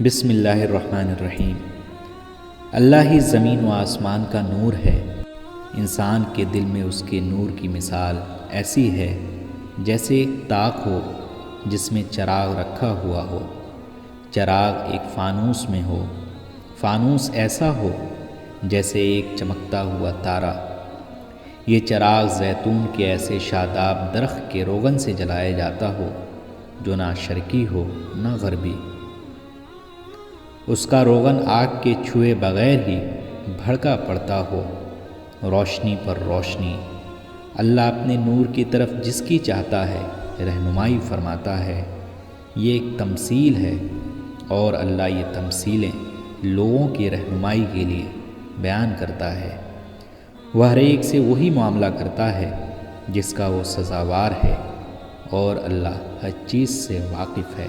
بسم اللہ الرحمن الرحیم۔ اللہ ہی زمین و آسمان کا نور ہے۔ انسان کے دل میں اس کے نور کی مثال ایسی ہے جیسے ایک طاق ہو جس میں چراغ رکھا ہوا ہو۔ چراغ ایک فانوس میں ہو، فانوس ایسا ہو جیسے ایک چمکتا ہوا تارا۔ یہ چراغ زیتون کے ایسے شاداب درخت کے روغن سے جلایا جاتا ہو جو نہ شرقی ہو نہ غربی۔ اس کا روغن آگ کے چھوئے بغیر ہی بھڑکا پڑتا ہو، روشنی پر روشنی۔ اللہ اپنے نور کی طرف جس کی چاہتا ہے رہنمائی فرماتا ہے۔ یہ ایک تمثیل ہے اور اللہ یہ تمثیلیں لوگوں کی رہنمائی کے لیے بیان کرتا ہے۔ وہ ہر ایک سے وہی معاملہ کرتا ہے جس کا وہ سزاوار ہے، اور اللہ ہر چیز سے واقف ہے۔